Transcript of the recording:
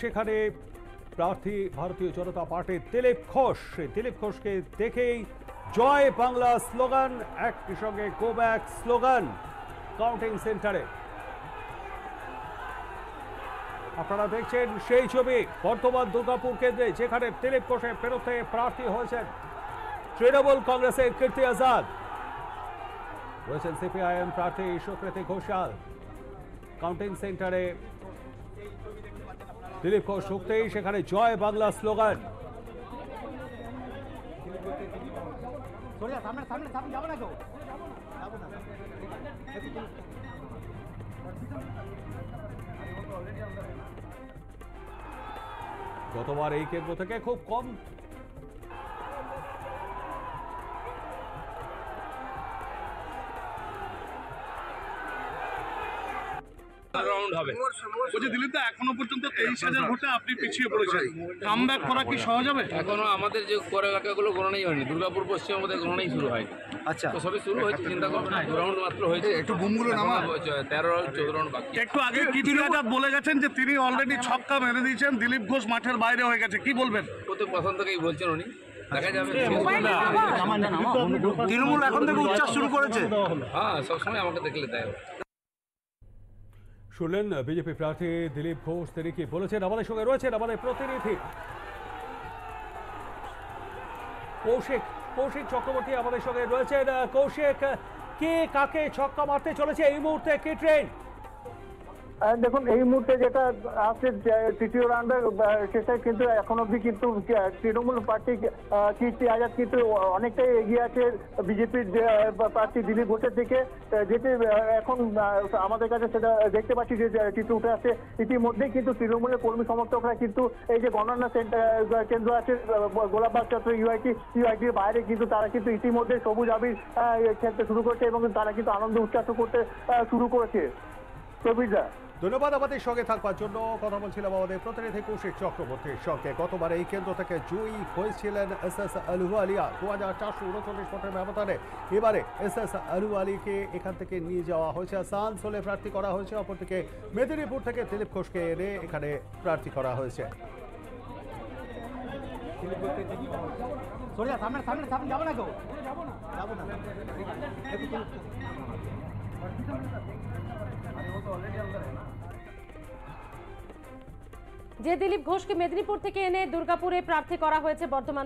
সেখানে প্রার্থী ভারতীয় জনতা পার্টির দিলীপ ঘোষ। দিলীপ ঘোষকে দেখেই জয় বাংলা স্লোগান, একই সঙ্গে গো ব্যাক স্লোগান কাউন্টিং সেন্টারে। আপনারা দেখছেন সেই ছবি বর্ধমান দুর্গাপুর কেন্দ্রে, যেখানে দিলীপ ঘোষের বিরুদ্ধে প্রার্থী হয়েছেন তৃণমূল কংগ্রেসের কীর্তি আজাদ, রয়েছেন সিপিআইএম প্রার্থী সুকৃতি ঘোষাল। কাউন্টিং সেন্টারে দিলীপ ঘোষ ঢুকতেই সেখানে জয় বাংলা স্লোগান। গতবার এই কেন্দ্র থেকে খুব কম রাউন্ড হবে। বলছি দিলীপ দা, এখনো পর্যন্ত 23,000 ভোটে আপনি পিছিয়ে পড়েছেন, কামব্যাক করা কি সহজ হবে? এখনো আমাদের যে উপর এলাকাগুলো গণনাই হয়নি, দুর্গাপুর পশ্চিম আমাদের গণনাই শুরু হয়নি। আচ্ছা, তো সবই শুরু হয়েছে, চিন্তা করবেন না, 2 রাউন্ড মাত্র হয়েছে। একটু বুমগুলো নামা। 13 রাউন্ড 14 রাউন্ড বাকি। একটু আগে কীর্তি আজাদ বলে গেছেন যে তিনি অলরেডি ছক্কা মেরে দিয়েছেন, দিলীপ ঘোষ মাঠের বাইরে হয়ে গেছে, কি বলবেন? প্রতি প্রথম থেকেই বলছেন উনি, দেখা যাবে। তৃণমূল এখন থেকে উচ্চাস শুরু করেছে। হ্যাঁ, সবসময় আমাকে দেখলে দেয়। শুনলেন বিজেপি প্রার্থী দিলীপ ঘোষ, তিনি কি বলেছেন আমাদের সঙ্গে রয়েছেন আমাদের প্রতিনিধি কৌশিক চক্রবর্তী আমাদের সঙ্গে রয়েছেন। কৌশিক, কে কাকে ছক্কা মারতে চলেছে এই মুহূর্তে, কি ট্রেন? দেখুন, এই মুহূর্তে যেটা আছে তৃতীয় রাউন্ডের শেষে কিন্তু এখন অব্দি কিন্তু তৃণমূল প্রার্থী কীর্তি আজাদ কিন্তু অনেকটাই এগিয়ে আছে বিজেপির প্রার্থী দিলীপ ঘোষের থেকে, যেটি এখন আমাদের কাছে সেটা দেখতে পাচ্ছি যে চিত্র উঠে আসছে। ইতিমধ্যেই কিন্তু তৃণমূলের কর্মী সমর্থকরা কিন্তু এই যে গণনা কেন্দ্র আছে গোলাপবাগ চত্বর ইউআইটির বাইরে কিন্তু তারা কিন্তু ইতিমধ্যে সবুজ আবির খেলতে শুরু করেছে এবং তারা কিন্তু আনন্দ উচ্ছ্বাস করতে শুরু করেছে। প্রবীরদা, ধন্যবাদ আমাদের সঙ্গে থাকবার জন্য। কথা বলছিলাম আমাদের প্রতিনিধি কৌশিক চক্রবর্তীর সঙ্গে। গতবার এই কেন্দ্র থেকে জয়ী হয়েছিলেন SS আলুওয়ালিয়া 2439 ভোটের ব্যবধানে। এবারে SS আলুওয়ালিকে এখান থেকে নিয়ে যাওয়া হয়েছে, আসানসোলে প্রার্থী করা হয়েছে। অপরদিকে মেদিনীপুর থেকে দিলীপ ঘোষকে এনে এখানে প্রার্থী করা হয়েছে। যে দিলীপ ঘোষকে মেদিনীপুর থেকে এনে দুর্গাপুরে প্রার্থী করা হয়েছে বর্তমান